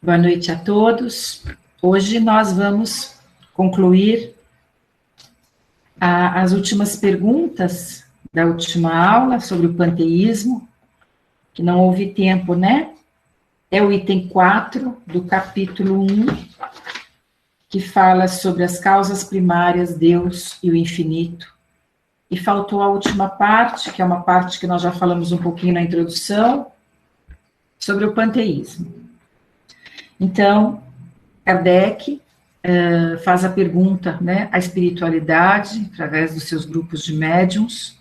Boa noite a todos. Hoje nós vamos concluir as últimas perguntas da última aula sobre o panteísmo, que não houve tempo, né? É o item 4 do capítulo 1, que fala sobre as causas primárias, Deus e o infinito. E faltou a última parte, que é uma parte que nós já falamos um pouquinho na introdução, sobre o panteísmo. Então, Kardec faz a pergunta, né, à espiritualidade, através dos seus grupos de médiums,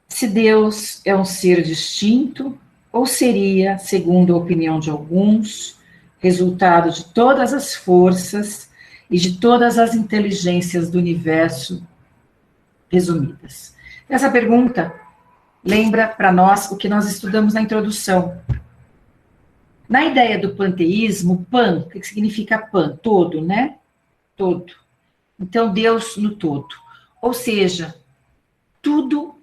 se Deus é um ser distinto, ou seria, segundo a opinião de alguns, resultado de todas as forças e de todas as inteligências do universo resumidas. Essa pergunta lembra para nós o que nós estudamos na introdução. Na ideia do panteísmo, pan, o que significa pan? Todo, né? Todo. Então, Deus no todo. Ou seja, tudo,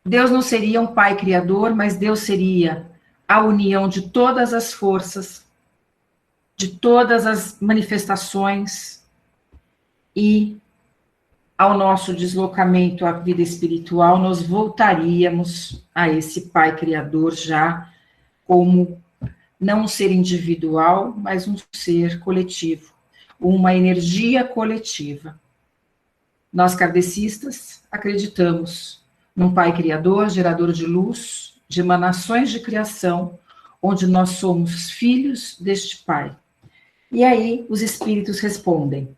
Deus não seria um pai criador, mas Deus seria a união de todas as forças, de todas as manifestações, e ao nosso deslocamento à vida espiritual, nós voltaríamos a esse pai criador já como não um ser individual, mas um ser coletivo, uma energia coletiva. Nós, kardecistas, acreditamos num Pai Criador, gerador de luz, de emanações de criação, onde nós somos filhos deste Pai. E aí os espíritos respondem: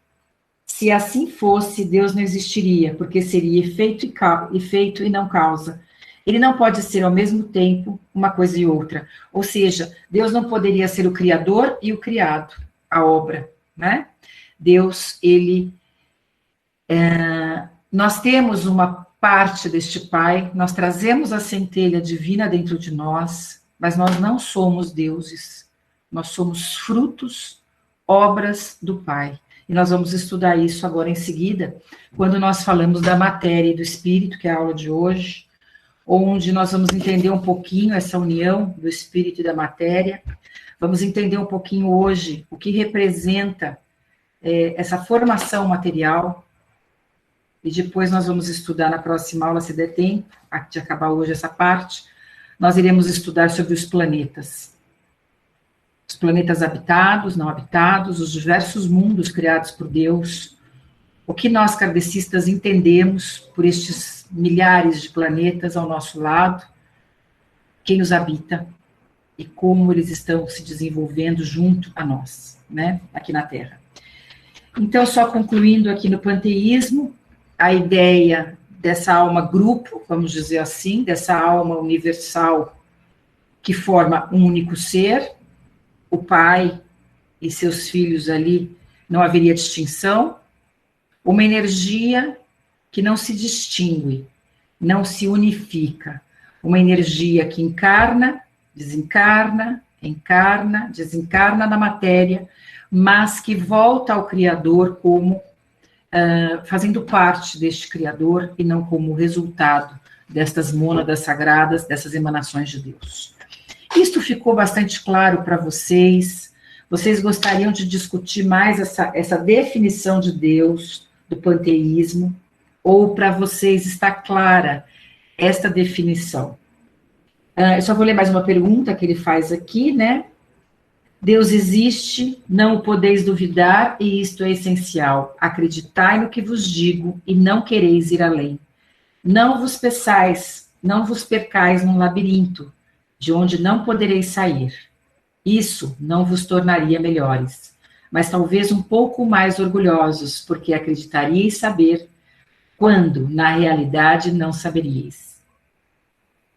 se assim fosse, Deus não existiria, porque seria efeito e não causa. Ele não pode ser ao mesmo tempo uma coisa e outra. Ou seja, Deus não poderia ser o criador e o criado, a obra, né? Deus, nós temos uma parte deste Pai, nós trazemos a centelha divina dentro de nós, mas nós não somos deuses. Nós somos frutos, obras do Pai. E nós vamos estudar isso agora em seguida, quando nós falamos da matéria e do espírito, que é a aula de hoje, onde nós vamos entender um pouquinho essa união do espírito e da matéria. Vamos entender um pouquinho hoje o que representa essa formação material, e depois nós vamos estudar na próxima aula, se der tempo, de acabar hoje essa parte, nós iremos estudar sobre os planetas habitados, não habitados, os diversos mundos criados por Deus, o que nós kardecistas entendemos por estes milhares de planetas ao nosso lado, quem os habita e como eles estão se desenvolvendo junto a nós, né, aqui na Terra. Então, só concluindo aqui no panteísmo, a ideia dessa alma grupo, vamos dizer assim, dessa alma universal que forma um único ser, o Pai e seus filhos ali, não haveria distinção, uma energia que não se distingue, não se unifica, uma energia que encarna, desencarna, encarna, desencarna na matéria, mas que volta ao Criador como fazendo parte deste Criador e não como resultado destas mônadas sagradas, dessas emanações de Deus. Isto ficou bastante claro para vocês? Vocês gostariam de discutir mais essa definição de Deus, do panteísmo, ou para vocês está clara esta definição? Eu só vou ler mais uma pergunta que ele faz aqui, né? Deus existe, não o podeis duvidar, e isto é essencial. Acreditai no que vos digo, e não quereis ir além. Não vos percais num labirinto, de onde não podereis sair. Isso não vos tornaria melhores, mas talvez um pouco mais orgulhosos, porque acreditaríeis saber, quando, na realidade, não saberíeis.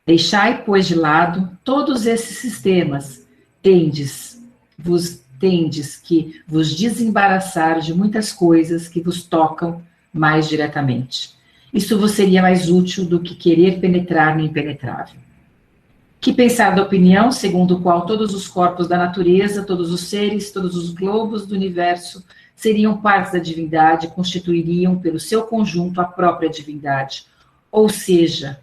Deixai, pois, de lado todos esses sistemas, tendes que vos desembaraçar de muitas coisas que vos tocam mais diretamente. Isso vos seria mais útil do que querer penetrar no impenetrável. Que pensar da opinião segundo o qual todos os corpos da natureza, todos os seres, todos os globos do universo seriam partes da divindade e constituiriam pelo seu conjunto a própria divindade. Ou seja,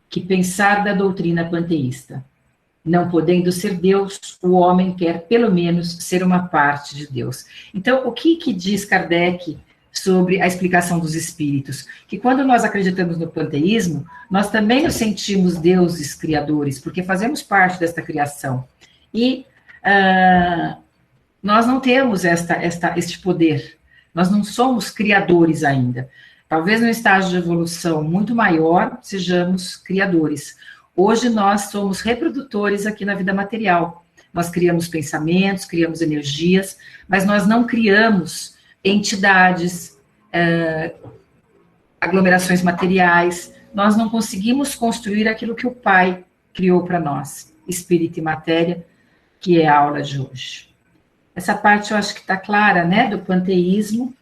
que pensar da doutrina panteísta. Não podendo ser Deus, o homem quer pelo menos ser uma parte de Deus. Então, o que diz Kardec sobre a explicação dos espíritos? Que quando nós acreditamos no panteísmo, nós também nos sentimos deuses criadores, porque fazemos parte desta criação. E nós não temos este poder, nós não somos criadores ainda. Talvez num estágio de evolução muito maior, sejamos criadores. Hoje nós somos reprodutores aqui na vida material. Nós criamos pensamentos, criamos energias, mas nós não criamos entidades, aglomerações materiais. Nós não conseguimos construir aquilo que o Pai criou para nós, espírito e matéria, que é a aula de hoje. Essa parte eu acho que está clara, né, do panteísmo.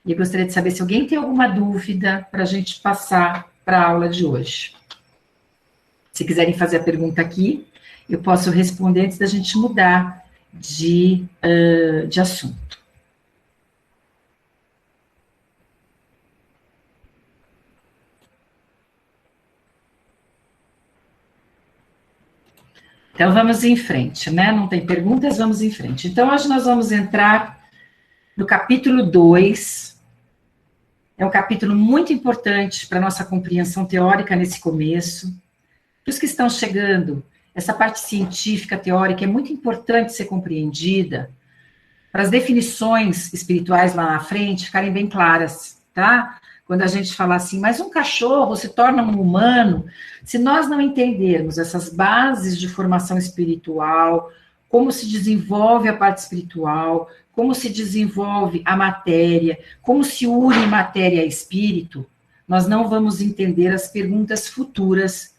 E eu gostaria de saber se alguém tem alguma dúvida para a gente passar para a aula de hoje. Se quiserem fazer a pergunta aqui, eu posso responder antes da gente mudar de assunto. Então, vamos em frente, né? Não tem perguntas, vamos em frente. Então, hoje nós vamos entrar no capítulo 2. É um capítulo muito importante para a nossa compreensão teórica nesse começo. Para os que estão chegando, essa parte científica, teórica, é muito importante ser compreendida, para as definições espirituais lá na frente ficarem bem claras, tá? Quando a gente fala assim, mas um cachorro se torna um humano, se nós não entendermos essas bases de formação espiritual, como se desenvolve a parte espiritual, como se desenvolve a matéria, como se une matéria e espírito, nós não vamos entender as perguntas futuras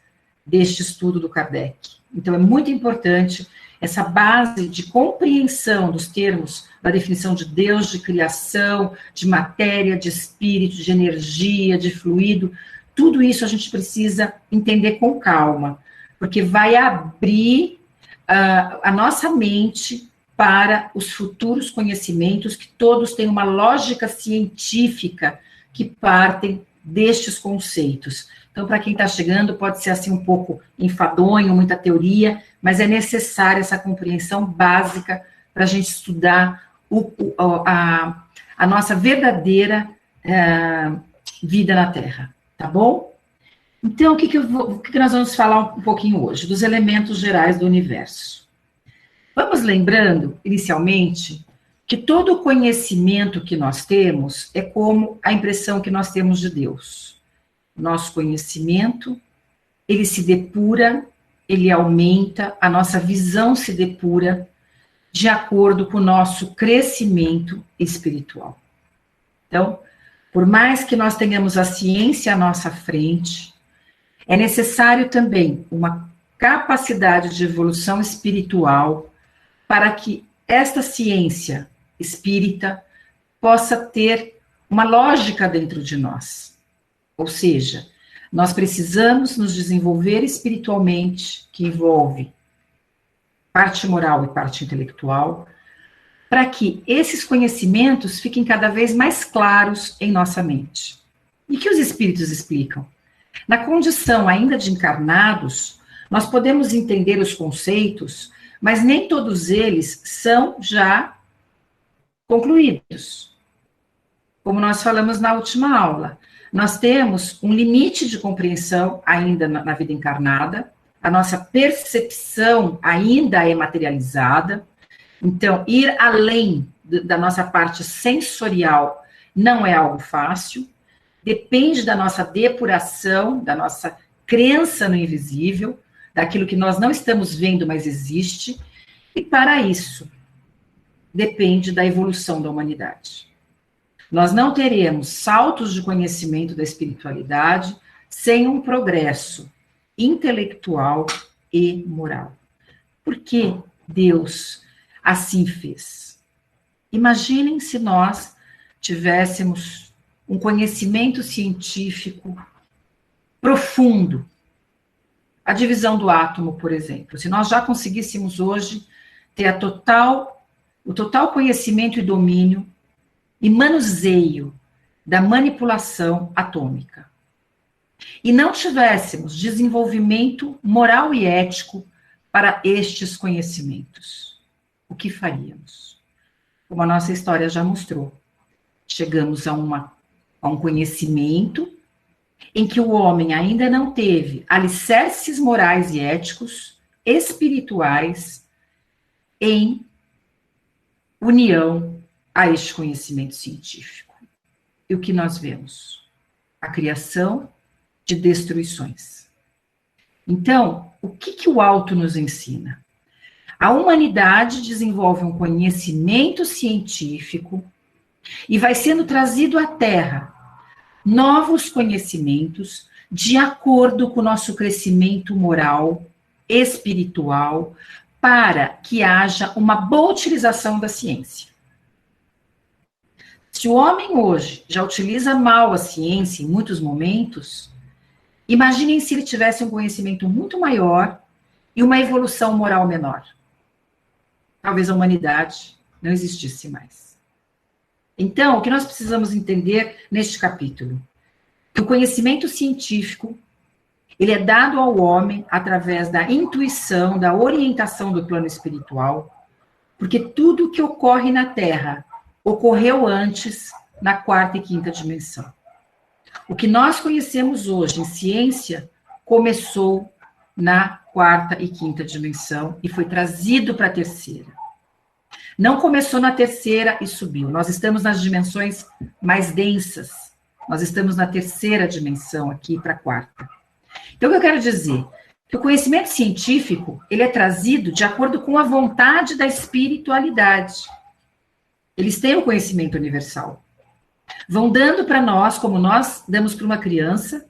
deste estudo do Kardec. Então, é muito importante essa base de compreensão dos termos da definição de Deus, de criação, de matéria, de espírito, de energia, de fluido. Tudo isso a gente precisa entender com calma, porque vai abrir a nossa mente para os futuros conhecimentos, que todos têm uma lógica científica que partem destes conceitos. Então, para quem está chegando, pode ser assim um pouco enfadonho, muita teoria, mas é necessária essa compreensão básica para a gente estudar a nossa verdadeira vida na Terra, tá bom? Então, o que nós vamos falar um pouquinho hoje? Dos elementos gerais do universo. Vamos lembrando, inicialmente, que todo o conhecimento que nós temos é como a impressão que nós temos de Deus. Nosso conhecimento, ele se depura, ele aumenta, a nossa visão se depura de acordo com o nosso crescimento espiritual. Então, por mais que nós tenhamos a ciência à nossa frente, é necessário também uma capacidade de evolução espiritual para que esta ciência espírita possa ter uma lógica dentro de nós. Ou seja, nós precisamos nos desenvolver espiritualmente, que envolve parte moral e parte intelectual, para que esses conhecimentos fiquem cada vez mais claros em nossa mente. E que os espíritos explicam? Na condição ainda de encarnados, nós podemos entender os conceitos, mas nem todos eles são já concluídos. Como nós falamos na última aula, nós temos um limite de compreensão ainda na vida encarnada, a nossa percepção ainda é materializada, então ir além da nossa parte sensorial não é algo fácil, depende da nossa depuração, da nossa crença no invisível, daquilo que nós não estamos vendo, mas existe, e para isso depende da evolução da humanidade. Nós não teremos saltos de conhecimento da espiritualidade sem um progresso intelectual e moral. Por que Deus assim fez? Imaginem se nós tivéssemos um conhecimento científico profundo, a divisão do átomo, por exemplo. Se nós já conseguíssemos hoje ter o total conhecimento e domínio e manuseio da manipulação atômica, e não tivéssemos desenvolvimento moral e ético para estes conhecimentos, o que faríamos? Como a nossa história já mostrou, chegamos a um conhecimento em que o homem ainda não teve alicerces morais e éticos, espirituais, em união a este conhecimento científico. E o que nós vemos? A criação de destruições. Então, o que o alto nos ensina? A humanidade desenvolve um conhecimento científico e vai sendo trazido à Terra novos conhecimentos de acordo com o nosso crescimento moral, espiritual, para que haja uma boa utilização da ciência. Se o homem hoje já utiliza mal a ciência em muitos momentos, imaginem se ele tivesse um conhecimento muito maior e uma evolução moral menor. Talvez a humanidade não existisse mais. Então, o que nós precisamos entender neste capítulo? Que o conhecimento científico, ele é dado ao homem através da intuição, da orientação do plano espiritual, porque tudo que ocorre na Terra ocorreu antes na quarta e quinta dimensão. O que nós conhecemos hoje em ciência começou na quarta e quinta dimensão e foi trazido para a terceira. Não começou na terceira e subiu. Nós estamos nas dimensões mais densas. Nós estamos na terceira dimensão aqui para a quarta. Então, o que eu quero dizer? Que o conhecimento científico, ele é trazido de acordo com a vontade da espiritualidade. Eles têm o conhecimento universal. Vão dando para nós, como nós damos para uma criança,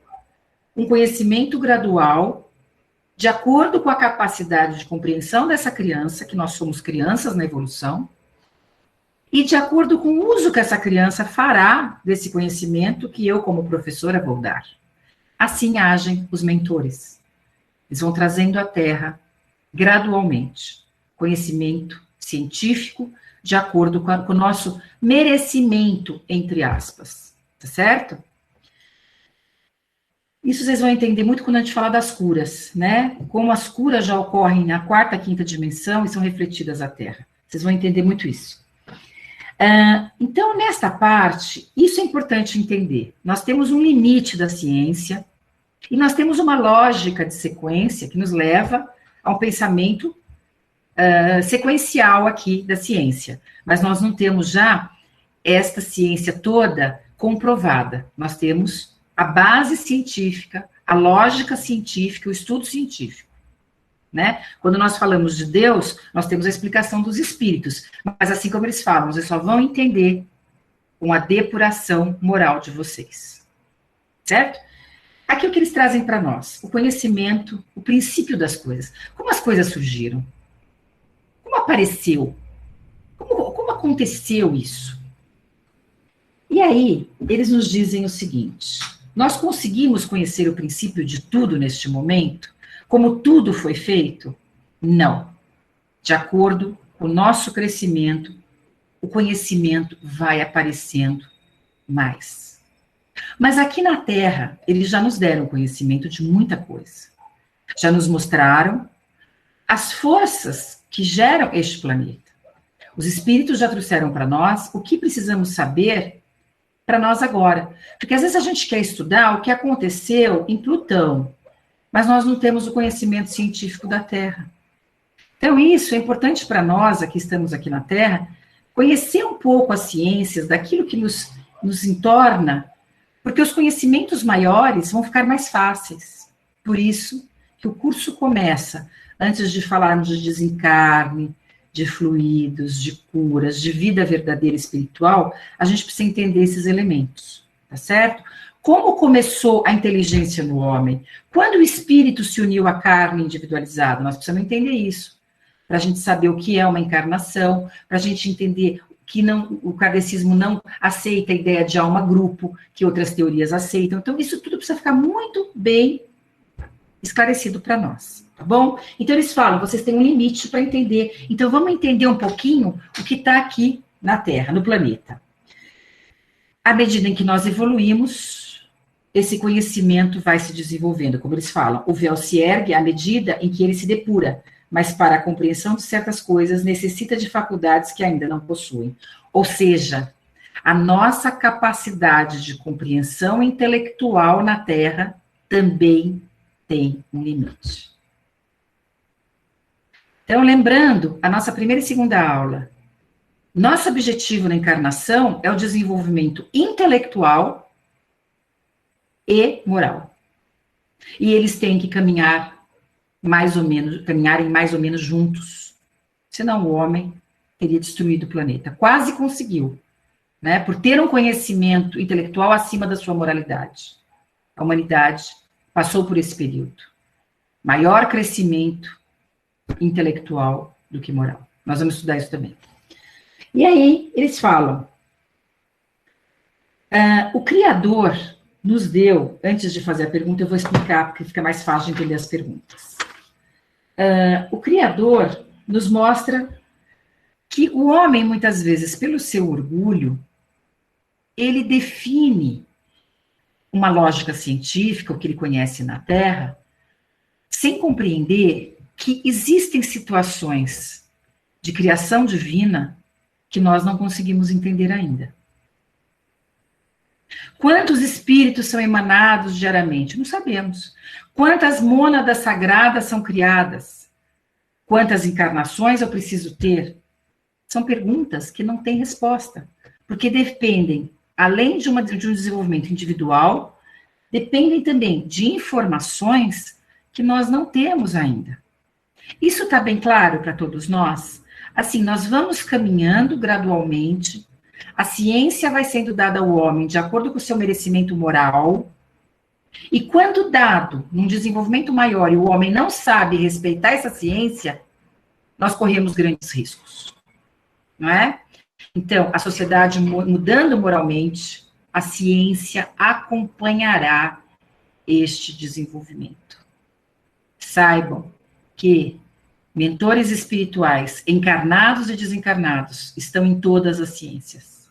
um conhecimento gradual, de acordo com a capacidade de compreensão dessa criança, que nós somos crianças na evolução, e de acordo com o uso que essa criança fará desse conhecimento que eu, como professora, vou dar. Assim agem os mentores. Eles vão trazendo à Terra, gradualmente, conhecimento científico, de acordo com o nosso merecimento, entre aspas. Tá certo? Isso vocês vão entender muito quando a gente fala das curas, né? Como as curas já ocorrem na quarta, quinta dimensão e são refletidas à Terra. Vocês vão entender muito isso. Então, nesta parte, isso é importante entender. Nós temos um limite da ciência e nós temos uma lógica de sequência que nos leva a um pensamento sequencial aqui da ciência. Mas nós não temos já esta ciência toda comprovada. Nós temos a base científica, a lógica científica, o estudo científico, né? Quando nós falamos de Deus, nós temos a explicação dos espíritos, mas assim como eles falam, vocês só vão entender com a depuração moral de vocês, certo? Aqui o que eles trazem para nós, o conhecimento, o princípio das coisas. Como as coisas surgiram? Como apareceu? Como aconteceu isso? E aí, eles nos dizem o seguinte: nós conseguimos conhecer o princípio de tudo neste momento? Como tudo foi feito? Não. De acordo com o nosso crescimento, o conhecimento vai aparecendo mais. Mas aqui na Terra, eles já nos deram conhecimento de muita coisa. Já nos mostraram as forças que geram este planeta. Os espíritos já trouxeram para nós o que precisamos saber para nós agora. Porque às vezes a gente quer estudar o que aconteceu em Plutão, mas nós não temos o conhecimento científico da Terra. Então isso é importante para nós, que estamos aqui na Terra, conhecer um pouco as ciências, daquilo que nos entorna, porque os conhecimentos maiores vão ficar mais fáceis. Por isso que o curso começa, antes de falarmos de desencarne, de fluidos, de curas, de vida verdadeira espiritual, a gente precisa entender esses elementos, tá certo? Como começou a inteligência no homem? Quando o espírito se uniu à carne individualizada? Nós precisamos entender isso, para a gente saber o que é uma encarnação, para a gente entender que o kardecismo não aceita a ideia de alma-grupo, que outras teorias aceitam. Então, isso tudo precisa ficar muito bem esclarecido para nós. Tá bom? Então, eles falam, vocês têm um limite para entender. Então, vamos entender um pouquinho o que está aqui na Terra, no planeta. À medida em que nós evoluímos, esse conhecimento vai se desenvolvendo. Como eles falam, o véu se ergue à medida em que ele se depura. mas para a compreensão de certas coisas necessita de faculdades que ainda não possuem. Ou seja, a nossa capacidade de compreensão intelectual na Terra também tem um limite. Então, lembrando a nossa primeira e segunda aula, nosso objetivo na encarnação é o desenvolvimento intelectual e moral. E eles têm que caminharem mais ou menos juntos. Senão o homem teria destruído o planeta. Quase conseguiu, né? Por ter um conhecimento intelectual acima da sua moralidade. A humanidade passou por esse período. Maior crescimento intelectual do que moral. Nós vamos estudar isso também. E aí, eles falam, o Criador nos deu, antes de fazer a pergunta, eu vou explicar, porque fica mais fácil de entender as perguntas. O Criador nos mostra que o homem, muitas vezes, pelo seu orgulho, ele define uma lógica científica, o que ele conhece na Terra, sem compreender que existem situações de criação divina que nós não conseguimos entender ainda. Quantos espíritos são emanados diariamente? Não sabemos. Quantas mônadas sagradas são criadas? Quantas encarnações eu preciso ter? São perguntas que não têm resposta, porque dependem, além de um desenvolvimento individual, dependem também de informações que nós não temos ainda. Isso está bem claro para todos nós? Assim, nós vamos caminhando gradualmente, a ciência vai sendo dada ao homem de acordo com o seu merecimento moral, e quando dado num desenvolvimento maior e o homem não sabe respeitar essa ciência, nós corremos grandes riscos, não é? Então, a sociedade mudando moralmente, a ciência acompanhará este desenvolvimento. Saibam que mentores espirituais, encarnados e desencarnados, estão em todas as ciências.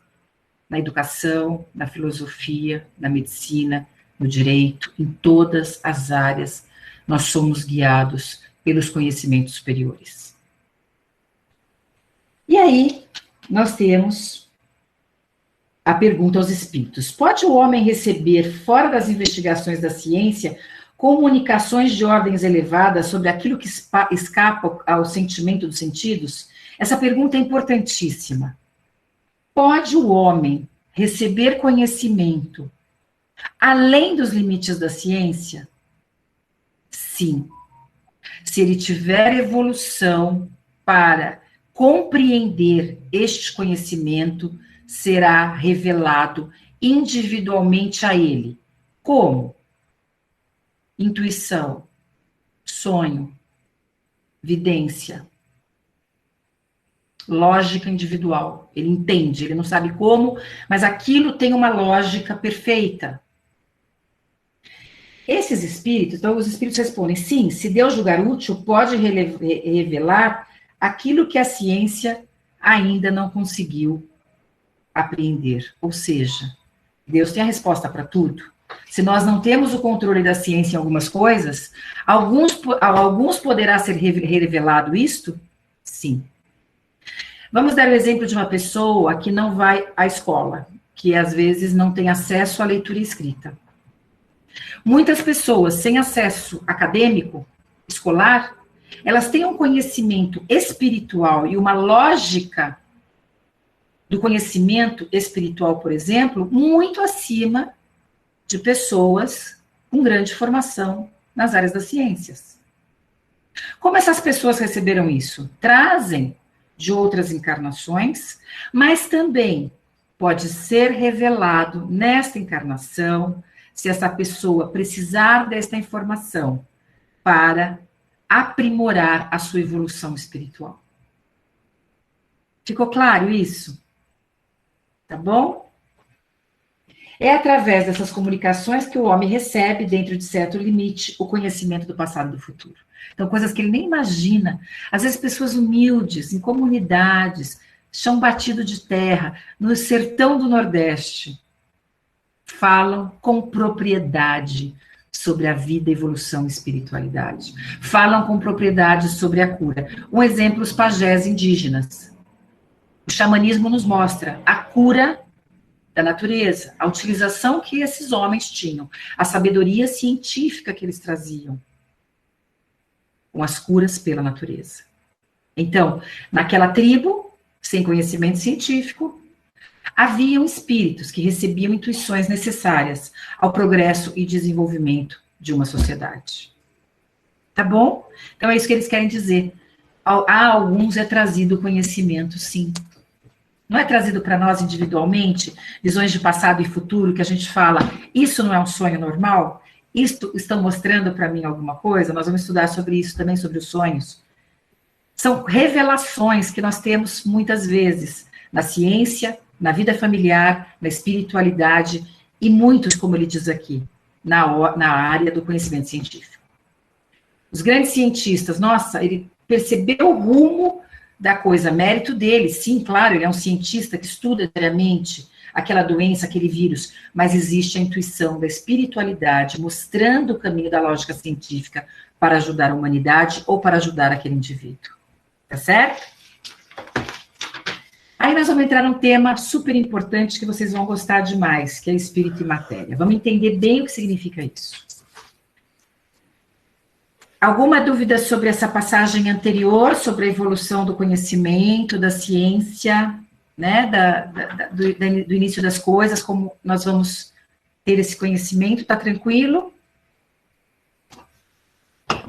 Na educação, na filosofia, na medicina, no direito, em todas as áreas, nós somos guiados pelos conhecimentos superiores. E aí, nós temos a pergunta aos espíritos. Pode o homem receber, fora das investigações da ciência, comunicações de ordens elevadas sobre aquilo que escapa ao sentimento dos sentidos? Essa pergunta é importantíssima. Pode o homem receber conhecimento além dos limites da ciência? Sim. Se ele tiver evolução para compreender este conhecimento, será revelado individualmente a ele. Como? Intuição, sonho, vidência, lógica individual. Ele entende, ele não sabe como, mas aquilo tem uma lógica perfeita. Esses espíritos, então os espíritos respondem, sim, se Deus julgar útil, pode revelar aquilo que a ciência ainda não conseguiu apreender. Ou seja, Deus tem a resposta para tudo. Se nós não temos o controle da ciência em algumas coisas, alguns poderá ser revelado isto? Sim. Vamos dar o exemplo de uma pessoa que não vai à escola, que às vezes não tem acesso à leitura e escrita. Muitas pessoas sem acesso acadêmico, escolar, elas têm um conhecimento espiritual e uma lógica do conhecimento espiritual, por exemplo, muito acima de pessoas com grande formação nas áreas das ciências. Como essas pessoas receberam isso? Trazem de outras encarnações, mas também pode ser revelado nesta encarnação, se essa pessoa precisar desta informação para aprimorar a sua evolução espiritual. Ficou claro isso? Tá bom? É através dessas comunicações que o homem recebe, dentro de certo limite, o conhecimento do passado e do futuro. Então, coisas que ele nem imagina. Às vezes, pessoas humildes, em comunidades, chão batido de terra, no sertão do Nordeste, falam com propriedade sobre a vida, evolução e espiritualidade. Falam com propriedade sobre a cura. Um exemplo, os pajés indígenas. O xamanismo nos mostra a cura da natureza, a utilização que esses homens tinham, a sabedoria científica que eles traziam, com as curas pela natureza. Então, naquela tribo, sem conhecimento científico, haviam espíritos que recebiam intuições necessárias ao progresso e desenvolvimento de uma sociedade. Tá bom? Então é isso que eles querem dizer. A alguns é trazido o conhecimento, sim. Não é trazido para nós individualmente, visões de passado e futuro, que a gente fala, isso não é um sonho normal? Isto estão mostrando para mim alguma coisa? Nós vamos estudar sobre isso também, sobre os sonhos. São revelações que nós temos muitas vezes na ciência, na vida familiar, na espiritualidade e muitos, como ele diz aqui, na área do conhecimento científico. Os grandes cientistas, nossa, ele percebeu o rumo da coisa, mérito dele, sim, claro, ele é um cientista que estuda diariamente aquela doença, aquele vírus, mas existe a intuição da espiritualidade mostrando o caminho da lógica científica para ajudar a humanidade ou para ajudar aquele indivíduo. Tá certo? Aí nós vamos entrar num tema super importante que vocês vão gostar demais, que é espírito e matéria. Vamos entender bem o que significa isso. Alguma dúvida sobre essa passagem anterior, sobre a evolução do conhecimento, da ciência, né, do início das coisas, como nós vamos ter esse conhecimento? Tá tranquilo?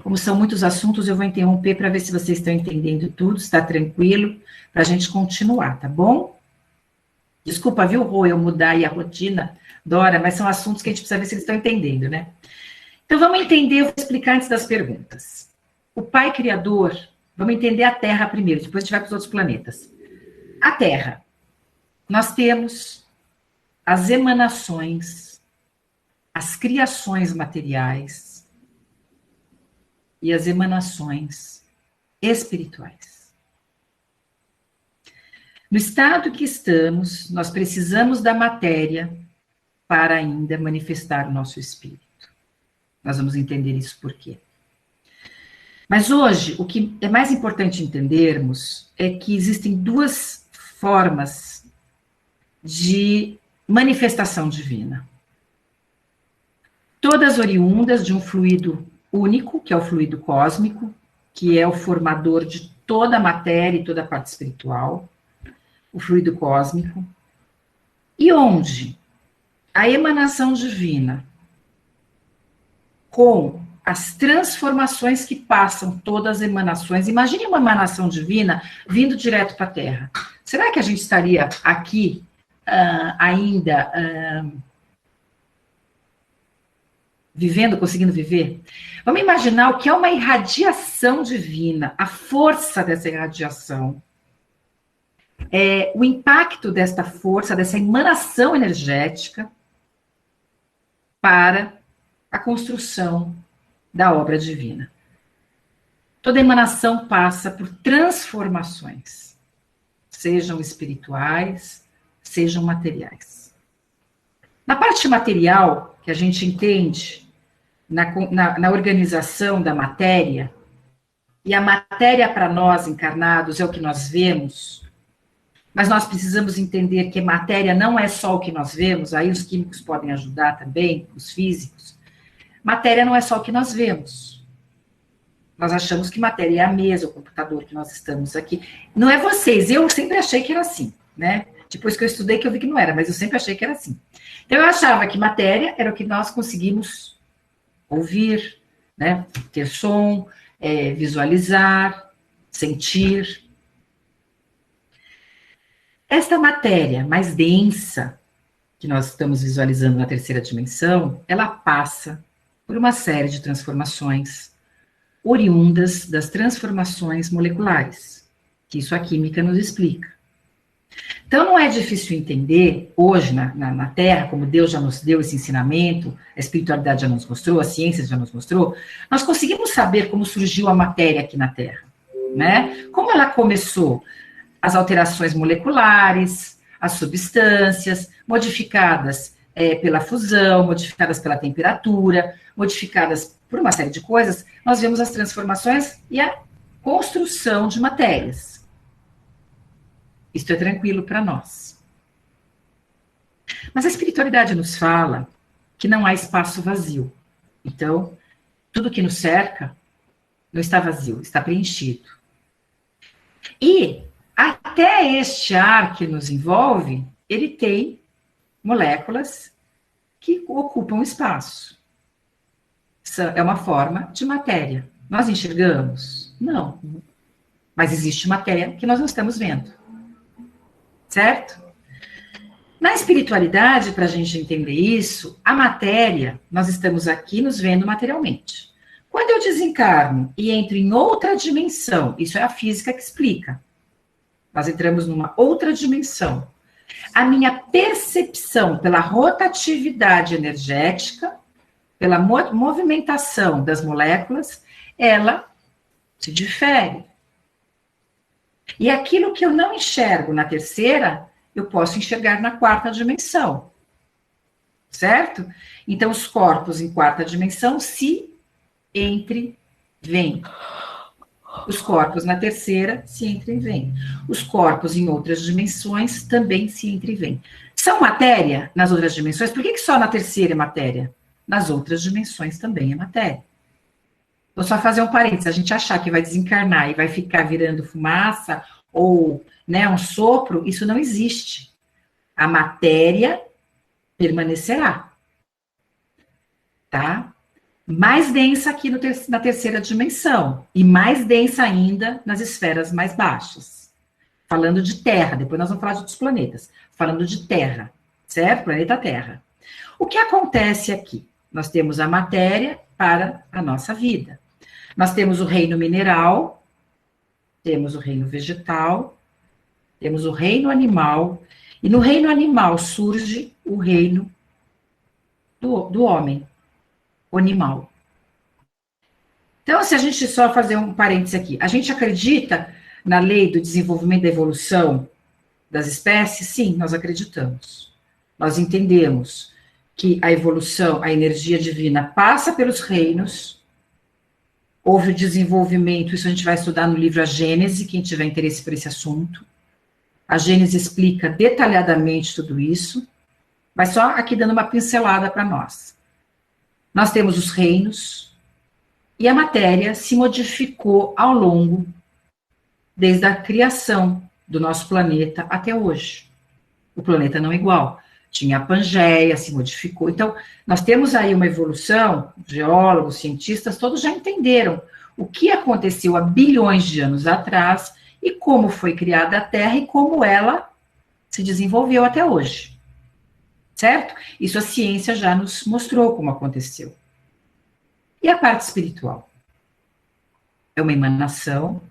Como são muitos assuntos, eu vou interromper para ver se vocês estão entendendo tudo, está tranquilo, para a gente continuar, tá bom? Desculpa, viu, Rô, eu mudar aí a rotina, Dora, mas são assuntos que a gente precisa ver se eles estão entendendo, né? Então, vamos entender, eu vou explicar antes das perguntas. O Pai Criador, vamos entender a Terra primeiro, depois a gente vai para os outros planetas. A Terra, nós temos as emanações, as criações materiais e as emanações espirituais. No estado que estamos, nós precisamos da matéria para ainda manifestar o nosso espírito. Nós vamos entender isso por quê. Mas hoje, o que é mais importante entendermos é que existem duas formas de manifestação divina. Todas oriundas de um fluido único, que é o fluido cósmico, que é o formador de toda a matéria e toda a parte espiritual, o fluido cósmico, e onde a emanação divina, com as transformações que passam todas as emanações. Imagine uma emanação divina vindo direto para a Terra. Será que a gente estaria aqui ainda vivendo, conseguindo viver? Vamos imaginar o que é uma irradiação divina, a força dessa irradiação, o impacto desta força, dessa emanação energética para a construção da obra divina. Toda emanação passa por transformações, sejam espirituais, sejam materiais. Na parte material, que a gente entende, na organização da matéria, e a matéria para nós encarnados é o que nós vemos, mas nós precisamos entender que matéria não é só o que nós vemos, aí os químicos podem ajudar também, os físicos. Matéria não é só o que nós vemos. Nós achamos que matéria é a mesa, o computador que nós estamos aqui. Não é vocês, eu sempre achei que era assim, né? Depois que eu estudei que eu vi que não era, mas eu sempre achei que era assim. Então eu achava que matéria era o que nós conseguimos ouvir, né? Ter som, visualizar, sentir. Esta matéria mais densa, que nós estamos visualizando na terceira dimensão, ela passa por uma série de transformações oriundas das transformações moleculares, que isso a química nos explica. Então, não é difícil entender, hoje, na Terra, como Deus já nos deu esse ensinamento, a espiritualidade já nos mostrou, a ciência já nos mostrou, nós conseguimos saber como surgiu a matéria aqui na Terra, né? Como ela começou, as alterações moleculares, as substâncias modificadas pela fusão, modificadas pela temperatura, modificadas por uma série de coisas, nós vemos as transformações e a construção de matérias. Isto é tranquilo para nós. Mas a espiritualidade nos fala que não há espaço vazio. Então, tudo que nos cerca não está vazio, está preenchido. E até este ar que nos envolve, ele tem moléculas que ocupam espaço. É uma forma de matéria. Nós enxergamos? Não. Mas existe matéria que nós não estamos vendo. Certo? Na espiritualidade, para a gente entender isso, a matéria, nós estamos aqui nos vendo materialmente. Quando eu desencarno e entro em outra dimensão, isso é a física que explica. Nós entramos numa outra dimensão. A minha percepção pela rotatividade energética, pela movimentação das moléculas, ela se difere. E aquilo que eu não enxergo na terceira, eu posso enxergar na quarta dimensão. Certo? Então, os corpos em quarta dimensão se entrevêm. Os corpos na terceira se entrevêm. Os corpos em outras dimensões também se entrevêm. São matéria nas outras dimensões? Por que só na terceira é matéria? Nas outras dimensões também é matéria. Vou só fazer um parênteses. A gente achar que vai desencarnar e vai ficar virando fumaça ou, né, um sopro, isso não existe. A matéria permanecerá. Tá? Mais densa aqui na terceira dimensão, e mais densa ainda nas esferas mais baixas. Falando de Terra, depois nós vamos falar de outros planetas. Falando de Terra, certo? Planeta Terra. O que acontece aqui? Nós temos a matéria para a nossa vida. Nós temos o reino mineral, temos o reino vegetal, temos o reino animal, e no reino animal surge o reino do homem. Animal. Então, se a gente só fazer um parêntese aqui, a gente acredita na lei do desenvolvimento da evolução das espécies? Sim, nós acreditamos. Nós entendemos que a evolução, a energia divina passa pelos reinos, houve o desenvolvimento, isso a gente vai estudar no livro A Gênese, quem tiver interesse por esse assunto. A Gênese explica detalhadamente tudo isso, mas só aqui dando uma pincelada para nós. Nós temos os reinos, e a matéria se modificou ao longo, desde a criação do nosso planeta até hoje. O planeta não é igual. Tinha a Pangeia, se modificou. Então, nós temos aí uma evolução, geólogos, cientistas, todos já entenderam o que aconteceu há bilhões de anos atrás e como foi criada a Terra e como ela se desenvolveu até hoje. Certo? Isso a ciência já nos mostrou como aconteceu. E a parte espiritual? É uma emanação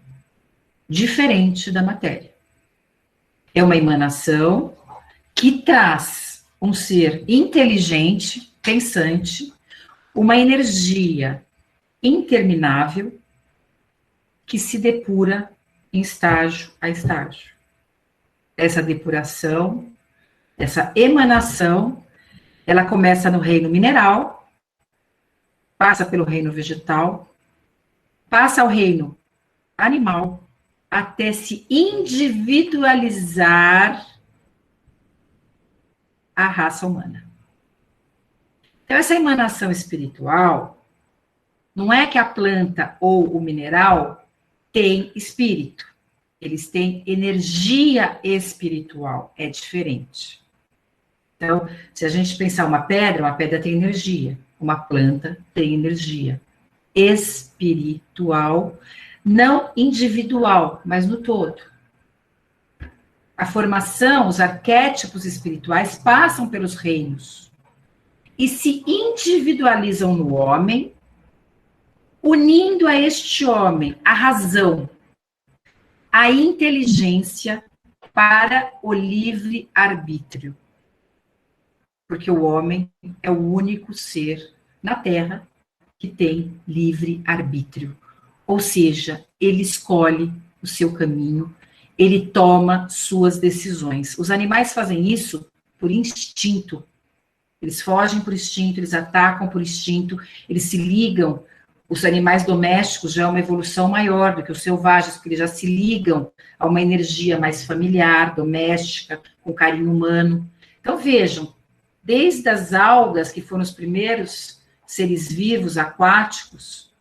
diferente da matéria. É uma emanação que traz um ser inteligente, pensante, uma energia interminável que se depura em estágio a estágio. Essa depuração, essa emanação, ela começa no reino mineral, passa pelo reino vegetal, passa ao reino animal, até se individualizar a raça humana. Então, essa emanação espiritual, não é que a planta ou o mineral tem espírito, eles têm energia espiritual, é diferente. Então, se a gente pensar uma pedra tem energia, uma planta tem energia espiritual, não individual, mas no todo. A formação, os arquétipos espirituais passam pelos reinos e se individualizam no homem, unindo a este homem a razão, a inteligência para o livre arbítrio. Porque o homem é o único ser na Terra que tem livre arbítrio. Ou seja, ele escolhe o seu caminho, ele toma suas decisões. Os animais fazem isso por instinto. Eles fogem por instinto, eles atacam por instinto, eles se ligam. Os animais domésticos já é uma evolução maior do que os selvagens, porque eles já se ligam a uma energia mais familiar, doméstica, com carinho humano. Então, vejam, desde as algas, que foram os primeiros seres vivos aquáticos,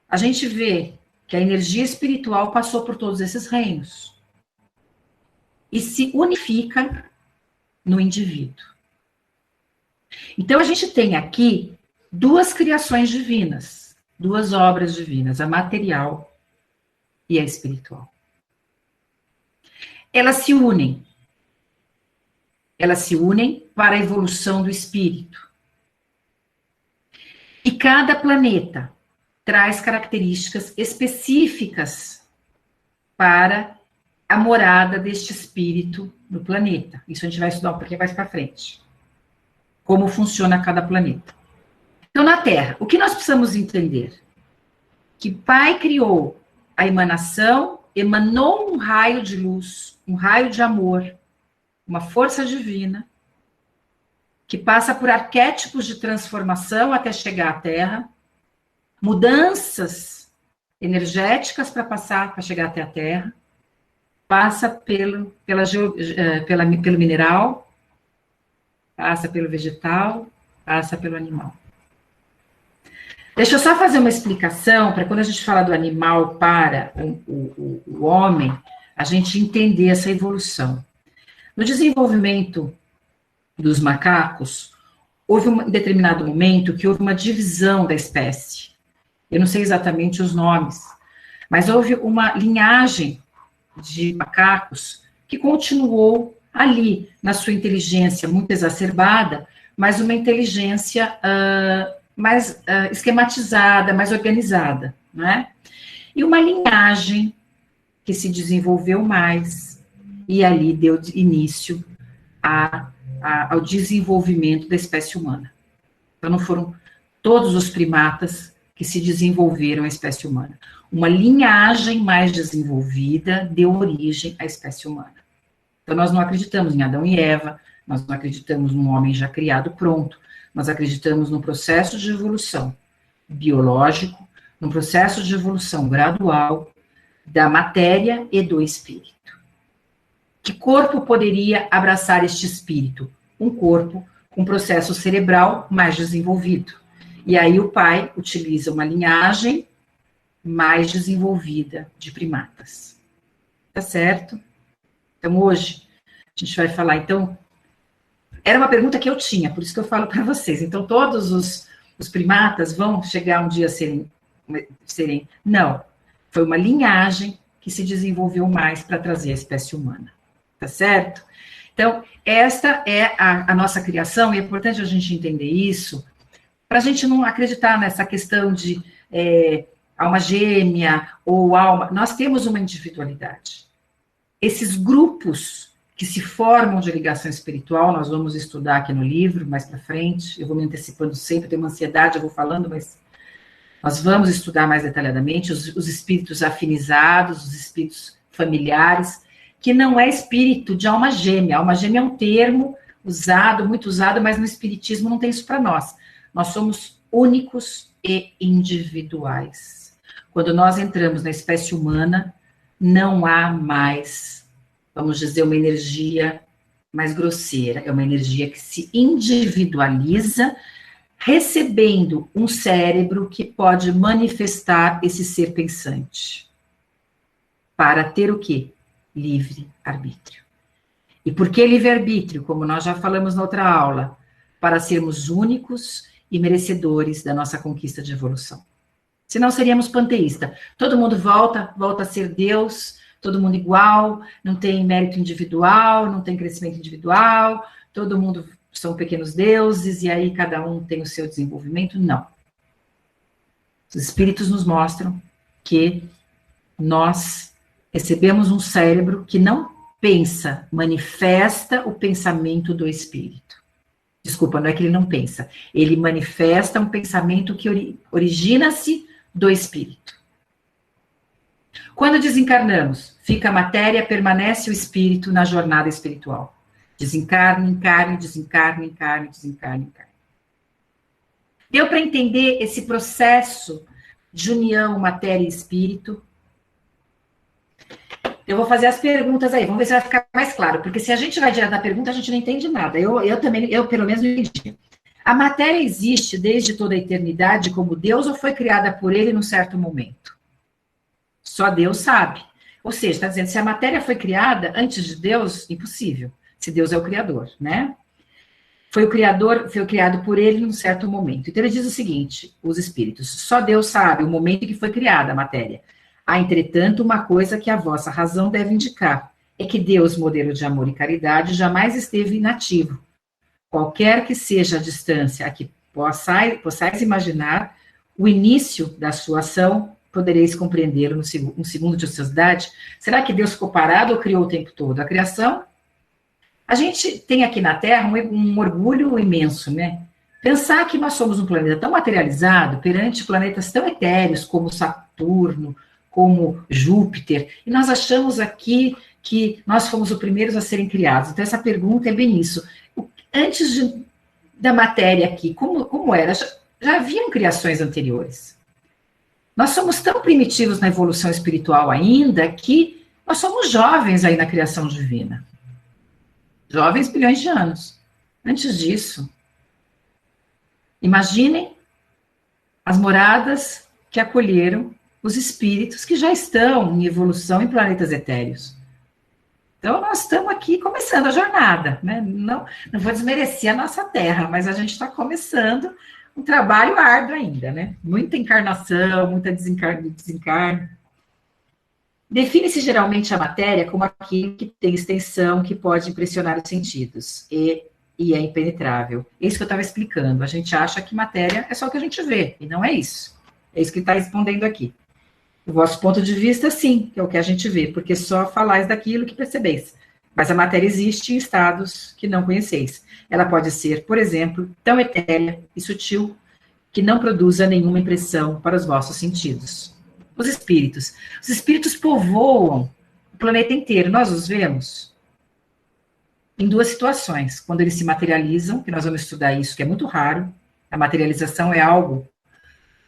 a gente vê que a energia espiritual passou por todos esses reinos e se unifica no indivíduo. Então, a gente tem aqui duas criações divinas, duas obras divinas, a material e a espiritual. Elas se unem. Elas se unem para a evolução do espírito. E cada planeta traz características específicas para a morada deste espírito no planeta. Isso a gente vai estudar um pouquinho mais para frente. Como funciona cada planeta. Então, na Terra, o que nós precisamos entender? Que Pai criou a emanação, emanou um raio de luz, um raio de amor, uma força divina, que passa por arquétipos de transformação até chegar à Terra, mudanças energéticas para chegar até a Terra, passa pelo mineral, passa pelo vegetal, passa pelo animal. Deixa eu só fazer uma explicação para quando a gente fala do animal para o homem, a gente entender essa evolução. No desenvolvimento dos macacos, houve um determinado momento que houve uma divisão da espécie. Eu não sei exatamente os nomes, mas houve uma linhagem de macacos que continuou ali, na sua inteligência muito exacerbada, mas uma inteligência mais esquematizada, mais organizada, né? E uma linhagem que se desenvolveu mais, e ali deu início ao desenvolvimento da espécie humana. Então, não foram todos os primatas que se desenvolveram a espécie humana. Uma linhagem mais desenvolvida deu origem à espécie humana. Então, nós não acreditamos em Adão e Eva, nós não acreditamos num homem já criado pronto, nós acreditamos num processo de evolução biológico, num processo de evolução gradual da matéria e do espírito. Que corpo poderia abraçar este espírito? Um corpo com processo cerebral mais desenvolvido. E aí o pai utiliza uma linhagem mais desenvolvida de primatas. Tá certo? Então, hoje, a gente vai falar, então, era uma pergunta que eu tinha, por isso que eu falo para vocês. Então, todos os primatas vão chegar um dia a serem... Não, foi uma linhagem que se desenvolveu mais para trazer a espécie humana. Tá certo? Então, esta é a nossa criação, e é importante a gente entender isso, para a gente não acreditar nessa questão de alma gêmea ou alma. Nós temos uma individualidade. Esses grupos que se formam de ligação espiritual, nós vamos estudar aqui no livro, mais para frente, eu vou me antecipando sempre, tenho uma ansiedade, eu vou falando, mas nós vamos estudar mais detalhadamente os espíritos afinizados, os espíritos familiares, que não é espírito de alma gêmea. Alma gêmea é um termo usado, muito usado, mas no espiritismo não tem isso para nós. Nós somos únicos e individuais. Quando nós entramos na espécie humana, não há mais, vamos dizer, uma energia mais grosseira. É uma energia que se individualiza, recebendo um cérebro que pode manifestar esse ser pensante. Para ter o quê? Livre-arbítrio. E por que livre-arbítrio? Como nós já falamos na outra aula, para sermos únicos e merecedores da nossa conquista de evolução. Senão seríamos panteístas. Todo mundo volta a ser Deus, todo mundo igual, não tem mérito individual, não tem crescimento individual, todo mundo são pequenos deuses, e aí cada um tem o seu desenvolvimento. Não. Os espíritos nos mostram que nós recebemos um cérebro que não pensa, manifesta o pensamento do espírito. Desculpa, não é que ele não pensa. Ele manifesta um pensamento que origina-se do espírito. Quando desencarnamos, fica a matéria, permanece o espírito na jornada espiritual. Desencarne, encarne, desencarne, encarne, desencarne, encarne. Deu para entender esse processo de união matéria e espírito? Eu vou fazer as perguntas aí, vamos ver se vai ficar mais claro, porque se a gente vai direto da pergunta, a gente não entende nada. Eu também, pelo menos não entendi. A matéria existe desde toda a eternidade como Deus ou foi criada por ele num certo momento? Só Deus sabe. Ou seja, está dizendo, se a matéria foi criada antes de Deus, impossível. Se Deus é o Criador, né? Foi criado por ele num certo momento. Então ele diz o seguinte, os espíritos, só Deus sabe o momento em que foi criada a matéria. Há, entretanto, uma coisa que a vossa razão deve indicar, é que Deus, modelo de amor e caridade, jamais esteve inativo. Qualquer que seja a distância a que possais imaginar, o início da sua ação, podereis compreendê-lo um segundo de ociosidade. Será que Deus ficou parado ou criou o tempo todo? A criação, a gente tem aqui na Terra um orgulho imenso, né? Pensar que nós somos um planeta tão materializado perante planetas tão etéreos como Saturno, como Júpiter, e nós achamos aqui que nós fomos os primeiros a serem criados. Então, essa pergunta é bem isso. Antes da matéria aqui, como era? Já haviam criações anteriores. Nós somos tão primitivos na evolução espiritual ainda que nós somos jovens aí na criação divina. Jovens bilhões de anos. Antes disso, imaginem as moradas que acolheram os espíritos que já estão em evolução em planetas etéreos. Então, nós estamos aqui começando a jornada, né? Não vou desmerecer a nossa Terra, mas a gente está começando um trabalho árduo ainda, né? Muita encarnação, muita desencarne. Define-se geralmente a matéria como aquilo que tem extensão, que pode impressionar os sentidos, e é impenetrável. É isso que eu estava explicando. A gente acha que matéria é só o que a gente vê, e não é isso. É isso que ele está respondendo aqui. O vosso ponto de vista, sim, que é o que a gente vê, porque só falais daquilo que percebeis. Mas a matéria existe em estados que não conheceis. Ela pode ser, por exemplo, tão etérea e sutil que não produza nenhuma impressão para os vossos sentidos. Os espíritos povoam o planeta inteiro, nós os vemos em duas situações. Quando eles se materializam, que nós vamos estudar isso, que é muito raro, a materialização é algo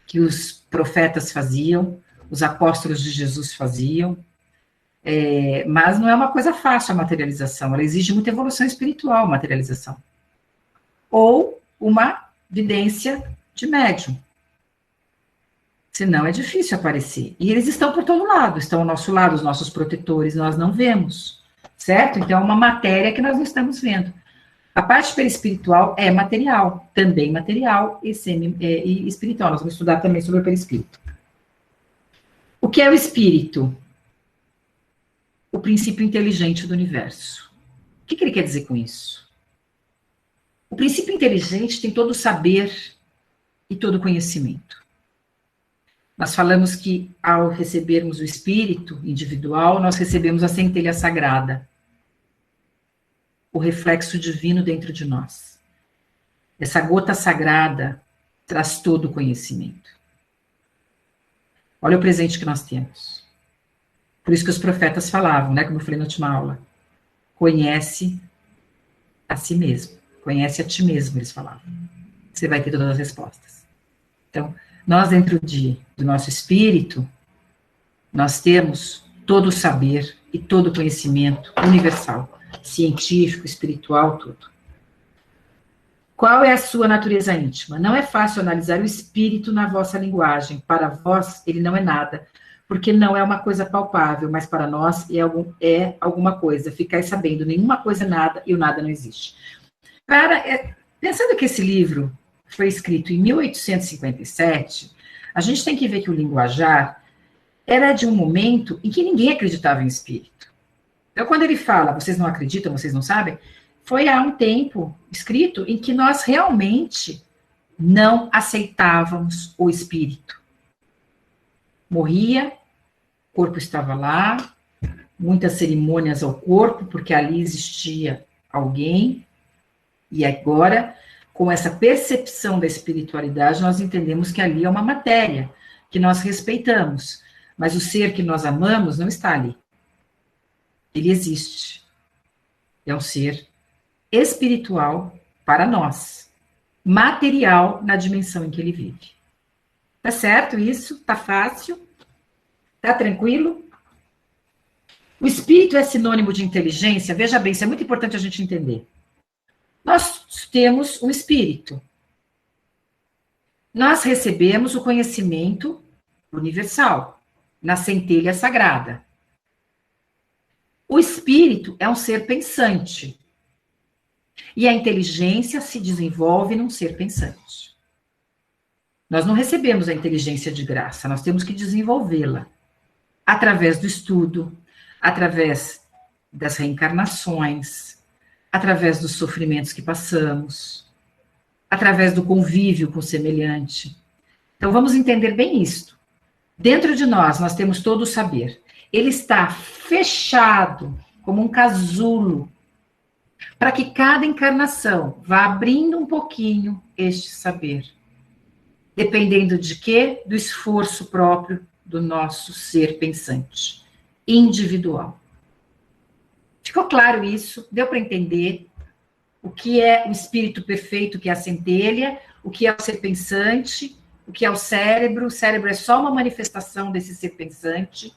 que os profetas faziam, os apóstolos de Jesus faziam, mas não é uma coisa fácil a materialização, ela exige muita evolução espiritual, a materialização. Ou uma vidência de médium. Senão é difícil aparecer. E eles estão por todo lado, estão ao nosso lado, os nossos protetores, nós não vemos, certo? Então é uma matéria que nós não estamos vendo. A parte perispiritual é material, também material e espiritual. Nós vamos estudar também sobre o perispírito. O que é o espírito? O princípio inteligente do universo. O que ele quer dizer com isso? O princípio inteligente tem todo o saber e todo o conhecimento. Nós falamos que, ao recebermos o espírito individual, nós recebemos a centelha sagrada, o reflexo divino dentro de nós. Essa gota sagrada traz todo o conhecimento. Olha o presente que nós temos. Por isso que os profetas falavam, né, como eu falei na última aula, conhece a si mesmo, conhece a ti mesmo, eles falavam. Você vai ter todas as respostas. Então, nós dentro do nosso espírito, nós temos todo o saber e todo o conhecimento universal, científico, espiritual, tudo. Qual é a sua natureza íntima? Não é fácil analisar o espírito na vossa linguagem. Para vós, ele não é nada, porque não é uma coisa palpável, mas para nós é alguma coisa. Ficai sabendo, nenhuma coisa é nada e o nada não existe. Pensando que esse livro foi escrito em 1857, a gente tem que ver que o linguajar era de um momento em que ninguém acreditava em espírito. Então, quando ele fala, vocês não acreditam, vocês não sabem, foi há um tempo escrito em que nós realmente não aceitávamos o espírito. Morria, o corpo estava lá, muitas cerimônias ao corpo, porque ali existia alguém, e agora, com essa percepção da espiritualidade, nós entendemos que ali é uma matéria, que nós respeitamos, mas o ser que nós amamos não está ali. Ele existe. É um ser espiritual para nós, material na dimensão em que ele vive. Tá certo isso? Tá fácil? Tá tranquilo? O espírito é sinônimo de inteligência? Veja bem, isso é muito importante a gente entender. Nós temos um espírito. Nós recebemos o conhecimento universal, na centelha sagrada. O espírito é um ser pensante. E a inteligência se desenvolve num ser pensante. Nós não recebemos a inteligência de graça, nós temos que desenvolvê-la. Através do estudo, através das reencarnações, através dos sofrimentos que passamos, através do convívio com o semelhante. Então, vamos entender bem isto. Dentro de nós temos todo o saber. Ele está fechado como um casulo, para que cada encarnação vá abrindo um pouquinho este saber. Dependendo de quê? Do esforço próprio do nosso ser pensante, individual. Ficou claro isso? Deu para entender o que é o espírito perfeito, o que é a centelha, o que é o ser pensante, o que é o cérebro? O cérebro é só uma manifestação desse ser pensante.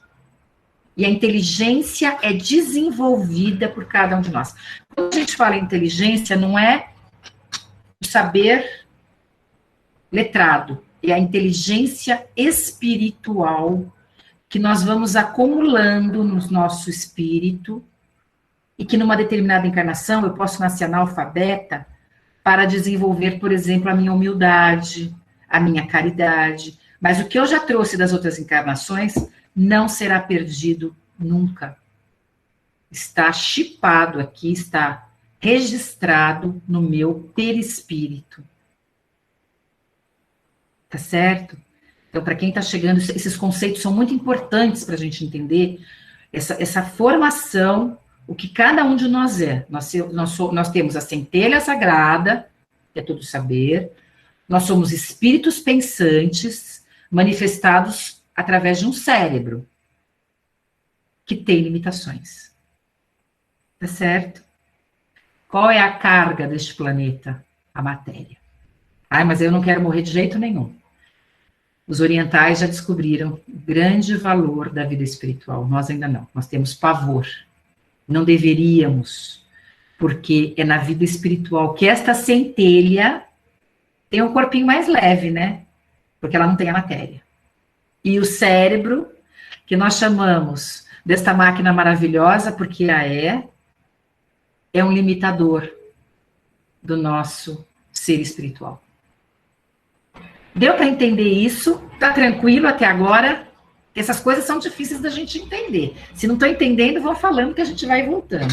E a inteligência é desenvolvida por cada um de nós. Quando a gente fala em inteligência, não é o saber letrado, é a inteligência espiritual que nós vamos acumulando no nosso espírito e que numa determinada encarnação eu posso nascer analfabeta para desenvolver, por exemplo, a minha humildade, a minha caridade. Mas o que eu já trouxe das outras encarnações não será perdido nunca. Está chipado aqui, está registrado no meu perispírito. Tá certo? Então, para quem está chegando, esses conceitos são muito importantes para a gente entender essa formação, o que cada um de nós é. Nós temos a centelha sagrada, que é todo saber, nós somos espíritos pensantes, manifestados através de um cérebro, que tem limitações. Tá certo? Qual é a carga deste planeta? A matéria. Ai, mas eu não quero morrer de jeito nenhum. Os orientais já descobriram o grande valor da vida espiritual. Nós ainda não. Nós temos pavor. Não deveríamos, porque é na vida espiritual que esta centelha tem um corpinho mais leve, né? Porque ela não tem a matéria. E o cérebro, que nós chamamos desta máquina maravilhosa, porque é um limitador do nosso ser espiritual. Deu para entender isso? Tá tranquilo até agora? Essas coisas são difíceis da gente entender. Se não estou entendendo, vão falando que a gente vai voltando.